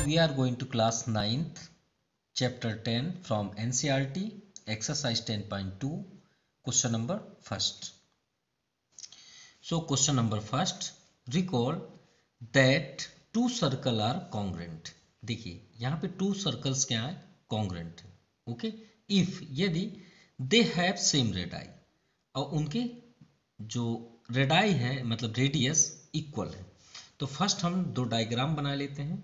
we are going to class 9th chapter 10 from NCERT exercise 10.2 question number first. So question number first, recall that two circle are congruent. देखिए यहाँ पे two circles क्या है, congruent है. Okay, if यदि they have same radii और उनके जो रेडाई है मतलब रेडियस इक्वल है. तो फर्स्ट हम दो डायग्राम बना लेते हैं,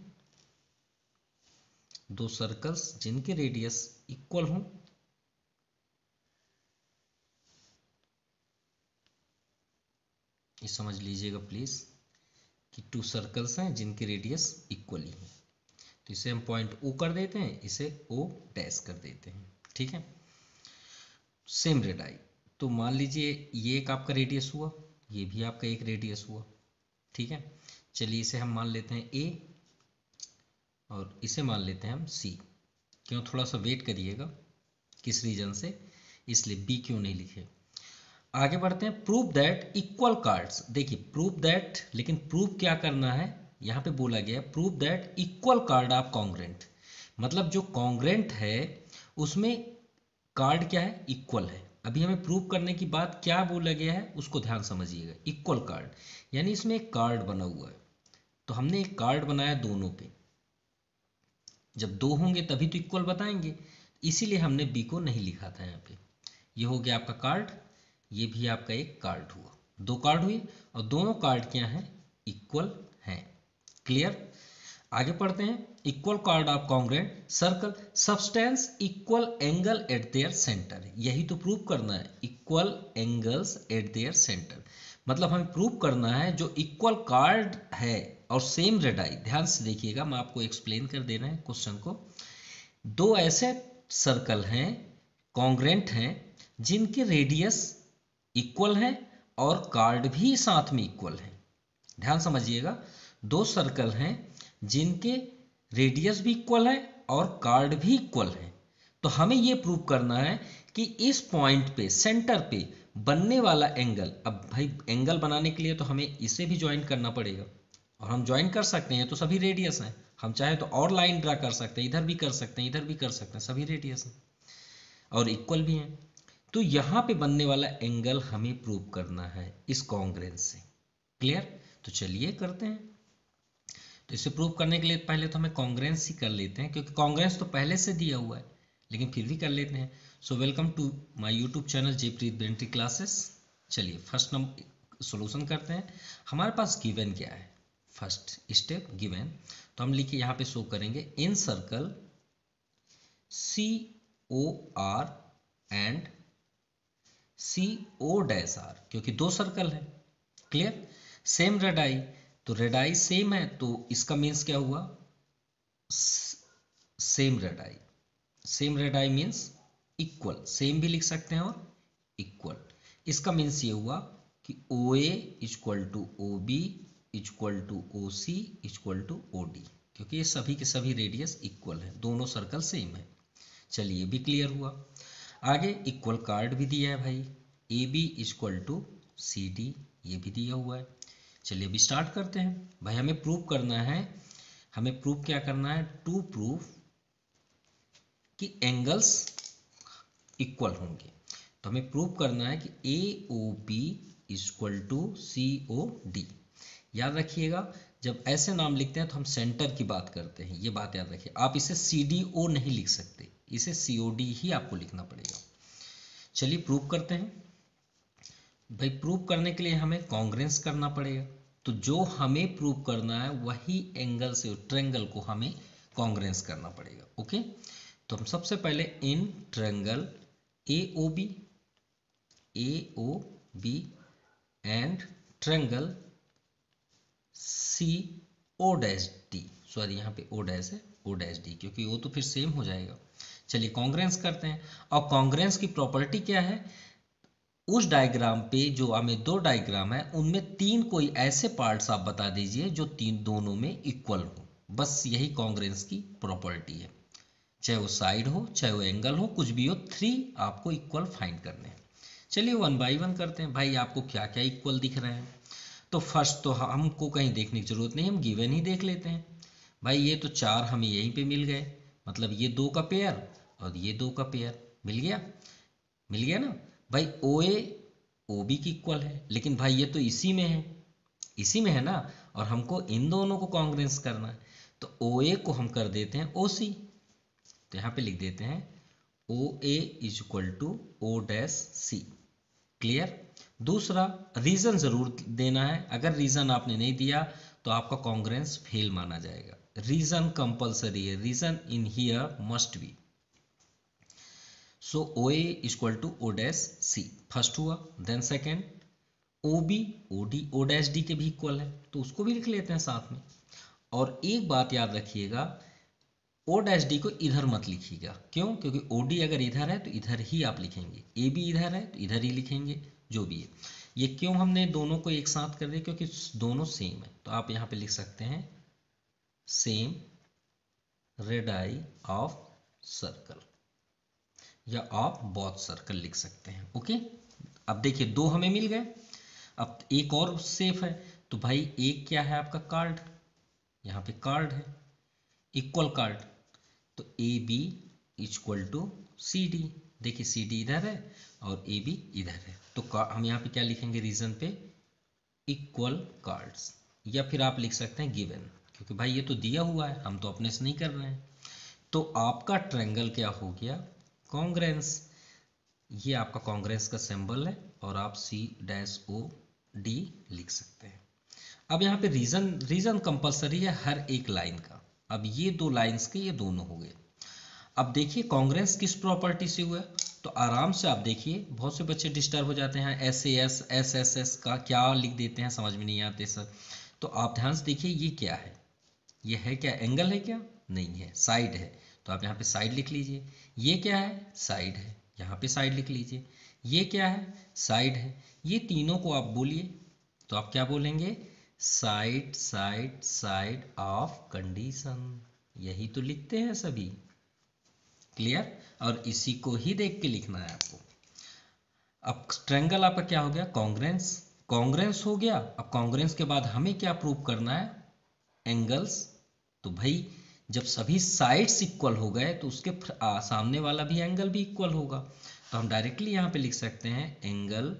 दो सर्कल्स जिनके रेडियस इक्वल हों. ये समझ लीजिएगा प्लीज कि टू सर्कल्स हैं जिनके रेडियस इक्वली है. तो इसे हम पॉइंट ओ कर देते हैं, इसे ओ डैश कर देते हैं. ठीक है, सेम रेडाई. तो मान लीजिए ये एक आपका रेडियस हुआ, ये भी आपका एक रेडियस हुआ. ठीक है, चलिए इसे हम मान लेते हैं ए और इसे मान लेते हैं हम सी. क्यों, थोड़ा सा वेट करिएगा, किस रीजन से, इसलिए बी क्यों नहीं लिखे. आगे बढ़ते हैं. Prove that equal cards. देखिए प्रूव दैट, लेकिन प्रूव क्या करना है, यहाँ पे बोला गया है prove that equal card of congruent. मतलब जो कॉन्ग्रेंट है उसमें कार्ड क्या है, इक्वल है. अभी हमें प्रूव करने की बात क्या बोला गया है उसको ध्यान समझिएगा. इक्वल कार्ड यानी इसमें एक कार्ड बना हुआ है. तो हमने एक कार्ड बनाया दोनों पे, जब दो होंगे तभी तो इक्वल बताएंगे, इसीलिए हमने बी को नहीं लिखा था यहाँ पे. ये हो गया आपका कार्ड, ये भी आपका एक कार्ड हुआ. दो कार्ड हुए और दोनों कार्ड क्या हैं, इक्वल हैं. क्लियर. आगे पढ़ते हैं. Equal card of congruent circle substance equal angle eight their centre. यही तो प्रूव करना है, equal angles eight their centre. मतलब हमें प्रूव करना है जो इक्वल कार्ड है और सेम रेडाई. ध्यान से देखिएगा, मैं आपको एक्सप्लेन कर दे रहे हैं क्वेश्चन को. दो ऐसे सर्कल हैं कॉन्ग्रेंट हैं जिनके रेडियस इक्वल है और कार्ड भी साथ में इक्वल है. ध्यान समझिएगा, दो सर्कल हैं जिनके रेडियस भी इक्वल है और कार्ड भी इक्वल है. तो हमें यह प्रूव करना है कि इस पॉइंट पे सेंटर पे बनने वाला एंगल. अब भाई एंगल बनाने के लिए तो हमें इसे भी ज्वाइन करना पड़ेगा, और हम ज्वाइन कर सकते हैं, तो सभी रेडियस हैं. हम चाहे तो और लाइन ड्रा कर सकते हैं, इधर भी कर सकते हैं, इधर भी कर सकते हैं, सभी रेडियस हैं और इक्वल भी हैं. तो यहाँ पे बनने वाला एंगल हमें प्रूव करना है इस कॉन्ग्रेंस से. क्लियर. तो चलिए करते हैं. तो इसे प्रूव करने के लिए पहले तो हमें कॉन्ग्रेंस ही कर लेते हैं, क्योंकि कॉन्ग्रेंस तो पहले से दिया हुआ है, लेकिन फिर भी कर लेते हैं. So welcome to my YouTube channel Jaypreet ब्रेंट्री क्लासेस. चलिए फर्स्ट नंबर सोल्यूशन करते हैं. हमारे पास गिवन क्या है, फर्स्ट स्टेप गिवन. तो हम लिखिए यहाँ पे शो करेंगे in circle C O R and C O dash R, क्योंकि दो सर्कल है. क्लियर. सेम रेडाई, तो रेडाई सेम है, तो इसका मीन्स क्या हुआ, same radii. Same radii means equal, same भी लिख सकते हैं और इक्वल. इसका मीन्स ये हुआ कि O A equal to O B equal to O C equal to O D, क्योंकि ये सभी के सभी रेडियस इक्वल है, दोनों सर्कल सेम है. चलिए ये भी क्लियर हुआ. आगे इक्वल कार्ड भी दिया है भाई, A B equal to C D, ये भी दिया हुआ है. चलिए अभी स्टार्ट करते हैं. भाई हमें प्रूव करना है, हमें प्रूव क्या करना है, टू प्रूव कि एंगल्स इक्वल होंगे. तो हमें प्रूव करना है कि A O B equal to C O D. याद रखिएगा, जब ऐसे नाम लिखते हैं तो हम सेंटर की बात करते हैं, ये बात याद रखिए. आप इसे सी डी ओ नहीं लिख सकते, इसे सी ओ डी ही आपको लिखना पड़ेगा. चलिए प्रूव करते हैं. भाई प्रूव करने के लिए हमें कॉन्ग्रेंस करना पड़ेगा. तो जो हमें प्रूव करना है वही एंगल से ट्रायंगल को हमें कॉन्ग्रेंस करना पड़ेगा. ओके. तो हम सबसे पहले in triangle A O B and triangle C O dash D, sorry यहाँ पे ओ डैश है, ओ डैश डी, क्योंकि वो तो फिर सेम हो जाएगा. चलिए कॉन्ग्रेंस करते हैं. और कॉन्ग्रेंस की प्रॉपर्टी क्या है, उस डायग्राम पे जो हमें दो डायग्राम है उनमें तीन कोई ऐसे पार्ट्स आप बता दीजिए जो तीन दोनों में इक्वल हो. बस यही कॉन्ग्रेंस की प्रॉपर्टी है. चाहे वो साइड हो, चाहे वो एंगल हो, कुछ भी हो, थ्री आपको इक्वल फाइंड करने हैं. चलिए वन बाई वन करते हैं. भाई आपको क्या क्या इक्वल दिख रहे हैं. तो फर्स्ट तो हमको कहीं देखने की जरूरत नहीं, हम गिवन ही देख लेते हैं. भाई ये तो 4 हमें यहीं पे मिल गए, मतलब ये 2 का पेयर और ये 2 का पेयर मिल गया ना भाई। ओ ए ओ बी की इक्वल है, लेकिन भाई ये तो इसी में है ना, और हमको इन दोनों को कॉन्ग्रेंस करना है, तो ओ ए को हम कर देते हैं ओ सी। तो यहाँ पे लिख देते हैं O A is equal to O dash C. Clear. दूसरा, रीजन जरूर देना है, अगर रीजन आपने नहीं दिया तो आपका कॉन्ग्रेंस फेल माना जाएगा। रीजन कंपलसरी है, reason in here must be. So O A equal to O dash C first हुआ। Then second, O B O D O dash D के भी इक्वल है, तो उसको भी लिख लेते हैं साथ में। और एक बात याद रखिएगा, ओ डैश डी को इधर मत लिखिएगा। क्यों? क्योंकि ओ डी अगर इधर है तो इधर ही आप लिखेंगे, ए बी इधर है तो इधर ही लिखेंगे, जो भी है। ये क्यों हमने दोनों को एक साथ कर दिया? क्योंकि दोनों सेम है, तो आप यहाँ पे लिख सकते हैं सेम रेडाई ऑफ सर्कल, या ऑफ बोथ सर्कल लिख सकते हैं। ओके, अब देखिए 2 हमें मिल गए। अब एक और सेफ है, तो भाई एक क्या है आपका कार्ड, यहाँ पे कार्ड है, इक्वल कार्ड, तो A B equal to C D. देखिए सी डी इधर है और ए बी इधर है, तो हम यहाँ पे क्या लिखेंगे रीजन पे, इक्वल कार्ड्स, या फिर आप लिख सकते हैं गिवन, क्योंकि भाई ये तो दिया हुआ है, हम तो अपने से नहीं कर रहे हैं। तो आपका ट्रायंगल क्या हो गया, कॉन्ग्रेंस। ये आपका कॉन्ग्रेंस का सिंबल है, और आप सी डैश ओ डी लिख सकते हैं। अब यहाँ पे रीजन कंपलसरी है हर एक लाइन का। अब ये 2 लाइंस के ये दोनों हो गए। अब देखिए कॉन्ग्रेंस किस प्रॉपर्टी से हुआ है, तो आराम से आप देखिए, बहुत से बच्चे डिस्टर्ब हो जाते हैं, एस एस एस का क्या लिख देते हैं, समझ में नहीं आते सर। तो आप ध्यान से देखिए, ये क्या है, ये है क्या, एंगल है क्या? नहीं है, साइड है, तो आप यहाँ पे साइड लिख लीजिए। ये क्या है, साइड है, यहाँ पे साइड लिख लीजिए। ये क्या है, साइड है। ये तीनों को आप बोलिए, तो आप क्या बोलेंगे, side side side of condition, यही तो लिखते हैं सभी। क्लियर। और इसी को ही देख के लिखना है आपको। अब ट्रायंगल आपका क्या हो गया, कॉन्ग्रेंस। कॉन्ग्रेंस हो गया। अब कॉन्ग्रेंस के बाद हमें क्या प्रूव करना है, एंगल्स। तो भाई जब सभी साइड्स इक्वल हो गए तो उसके सामने वाला भी एंगल भी इक्वल होगा, तो हम डायरेक्टली यहाँ पे लिख सकते हैं angle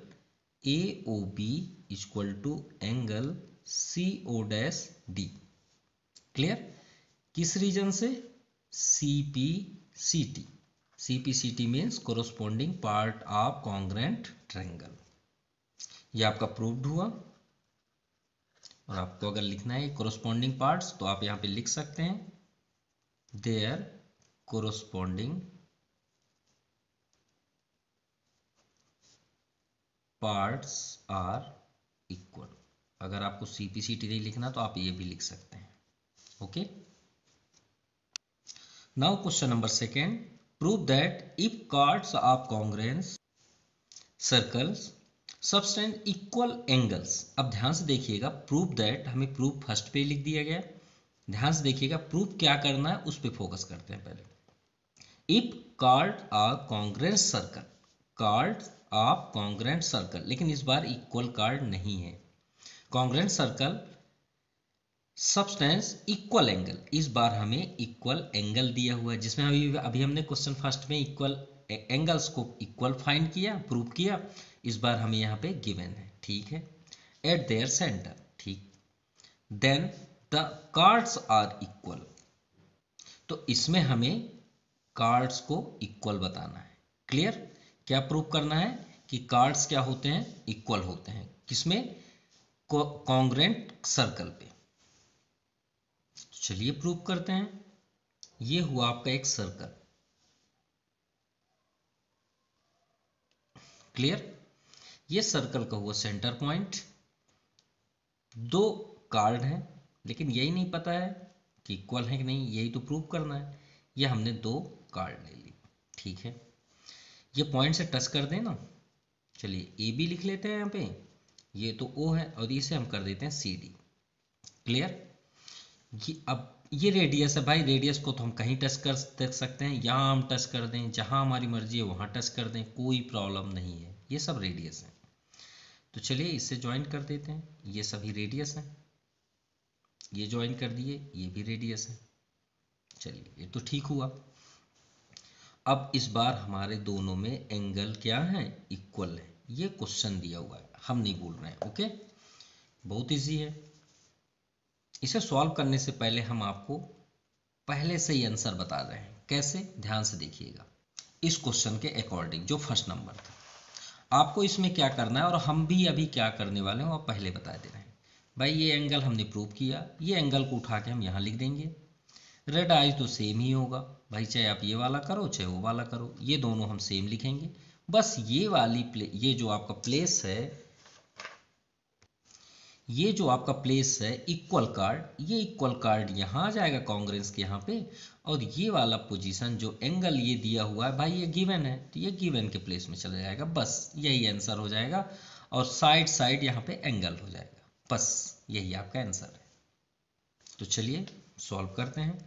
A O B equal to angle C O dash D. Clear. किस रीजन से, C P C T. C P C T means corresponding part of congruent triangle. ये आपका प्रूव्ड हुआ। और आपको अगर लिखना है कोरोस्पोंडिंग पार्ट्स, तो आप यहाँ पे लिख सकते हैं their corresponding parts are equal. अगर आपको सीपीसीटी नहीं लिखना तो आप ये भी लिख सकते हैं। Okay, now question number second, prove that if cards of congruence circles subtend equal angles. अब ध्यान से देखिएगा, प्रूव दैट हमें प्रूव फर्स्ट पे लिख दिया गया। ध्यान से देखिएगा, प्रूव क्या करना है उस पर फोकस करते हैं पहले। If chord are congruent circle, chord of congruent circle, लेकिन इस बार इक्वल कार्ड नहीं है। Congruent circle subtends equal angle, इस बार हमें इक्वल एंगल दिया हुआ है, जिसमें अभी हमने क्वेश्चन फर्स्ट में इक्वल एंगल्स को इक्वल फाइंड किया, प्रूव किया। इस बार हमें यहाँ पे गिवन है, ठीक है, एट देयर सेंटर, ठीक। Then the chords are equal, तो इसमें हमें कार्ड्स को इक्वल बताना है। क्लियर। क्या प्रूव करना है कि कार्ड्स क्या होते हैं, इक्वल होते हैं, किसमें, कॉन्ग्रेंट सर्कल पे। तो चलिए प्रूव करते हैं। ये हुआ आपका एक सर्कल। क्लियर। ये सर्कल का हुआ सेंटर पॉइंट। 2 कार्ड हैं, लेकिन यही नहीं पता है कि इक्वल है कि नहीं, यही तो प्रूव करना है। ये हमने 2 कार्ड ले ली, ठीक है। ये पॉइंट से टच कर दें ना, चलिए ए बी लिख लेते हैं यहाँ पे, ये तो ओ है, और इसे हम कर देते हैं सी डी। क्लियर। अब ये रेडियस है भाई, रेडियस को तो हम कहीं टच कर सकते हैं, यहाँ हम टच कर दें, जहाँ हमारी मर्जी है वहाँ टच कर दें, कोई प्रॉब्लम नहीं है, ये सब रेडियस है। तो चलिए इससे ज्वाइन कर देते हैं, ये सभी रेडियस हैं। ये ज्वाइन कर दिए, ये भी रेडियस है। चलिए ये तो ठीक हुआ। अब इस बार हमारे दोनों में एंगल क्या है, इक्वल है। ये क्वेश्चन दिया हुआ है, हम नहीं बोल रहे हैं। ओके, बहुत इजी है। इसे सॉल्व करने से पहले हम आपको पहले से ही आंसर बता रहे हैं। कैसे, ध्यान से देखिएगा। इस क्वेश्चन के अकॉर्डिंग जो फर्स्ट नंबर था, आपको इसमें क्या करना है और हम भी अभी क्या करने वाले हैं वो पहले बता दे रहे हैं। भाई ये एंगल हमने प्रूव किया, ये एंगल को उठा के हम यहाँ लिख देंगे। रेड आई तो सेम ही होगा भाई, चाहे आप ये वाला करो चाहे वो वाला करो, ये दोनों हम सेम लिखेंगे। बस ये वाली ये जो आपका प्लेस है, ये जो आपका प्लेस है इक्वल कार्ड, ये इक्वल कार्ड यहाँ आ जाएगा कॉन्ग्रेंस के यहाँ पे। और ये वाला पोजीशन जो एंगल ये दिया हुआ है भाई, ये गिवन है तो ये गिवन के प्लेस में चला जाएगा। बस यही आंसर हो जाएगा। और साइड साइड यहाँ पे एंगल हो जाएगा। बस यही आपका आंसर है। तो चलिए सॉल्व करते हैं।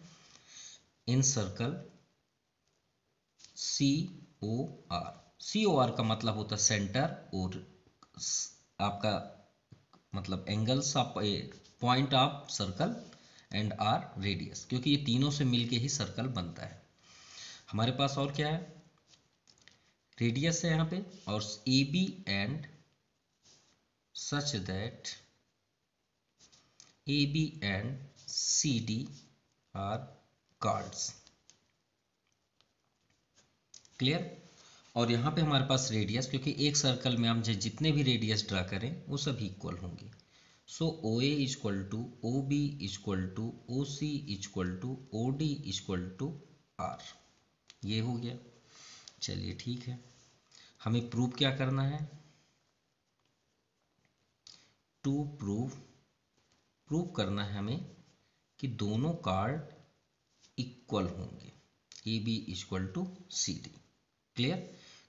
इन सर्कल COR का मतलब होता है सेंटर, और आपका मतलब angles of point of circle and are radius, क्योंकि ये तीनों से मिलके ही सर्कल बनता है। हमारे पास और क्या है, रेडियस है यहाँ पे, और AB and such that AB and CD are chords. Clear. और यहाँ पे हमारे पास रेडियस, क्योंकि एक सर्कल में हम जितने भी रेडियस ड्रा करें वो सभी इक्वल होंगे। So OA equal to OB equal to OC equal to OD equal to R। ये हो गया। चलिए ठीक है, हमें प्रूव क्या करना है, टू प्रूव करना है हमें कि दोनों कार्ड इक्वल होंगे, AB equal to CD। Clear.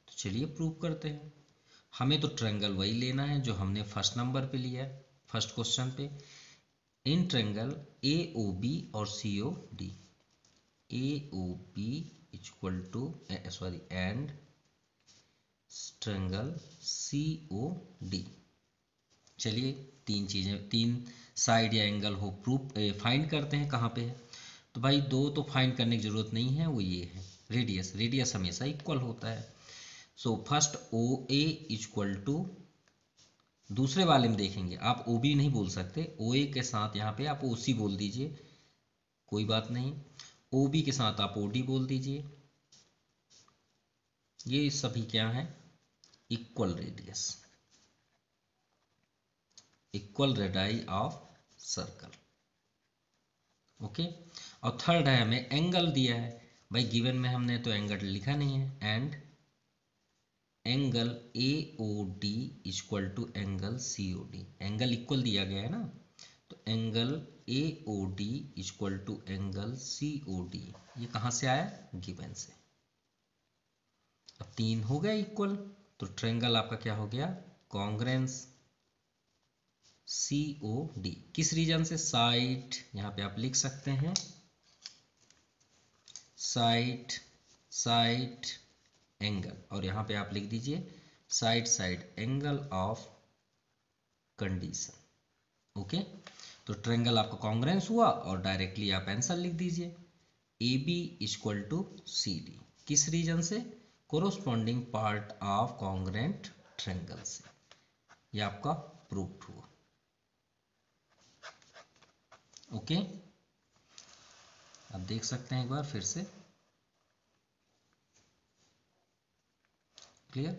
तो चलिए प्रूव करते हैं। हमें तो ट्रायंगल वही लेना है जो हमने फर्स्ट नंबर पे लिया है, फर्स्ट क्वेश्चन पे। इन ट्रायंगल AOB और COD, AOB equal to sorry and triangle COD। चलिए तीन चीज़ें, तीन साइड या एंगल हो प्रूफ फाइंड करते हैं। कहाँ पे है, तो भाई दो तो फाइंड करने की ज़रूरत नहीं है, वो ये है रेडियस। रेडियस हमेशा इक्वल होता है। So first OA equal to, दूसरे वाले में देखेंगे आप OB नहीं बोल सकते, OA के साथ यहाँ पे आप OC बोल दीजिए, कोई बात नहीं। OB के साथ आप OD बोल दीजिए। ये सभी क्या है, equal radius, equal radii of circle. Okay. और थर्ड है, हमें एंगल दिया है भाई, गिवन में हमने तो एंगल लिखा नहीं है। And angle AOD equal to angle COD, angle equal दिया गया है ना, तो angle AOD equal to angle COD, ये कहाँ से आया, गिवन से। अब तीन हो गए इक्वल, तो ट्रायंगल आपका क्या हो गया, कॉन्ग्रेंस COD। किस रीजन से, साइड, यहाँ पे आप लिख सकते हैं साइड साइड एंगल, और यहाँ पे आप लिख दीजिए side side angle of condition. Okay. तो ट्रायंगल आपका कॉन्ग्रेंस हुआ, और डायरेक्टली आप आंसर लिख दीजिए AB इक्वल टू CD। किस रीजन से, corresponding part of congruent triangle से। ये आपका प्रूफ हुआ। ओके, आप देख सकते हैं एक बार फिर से। क्लियर।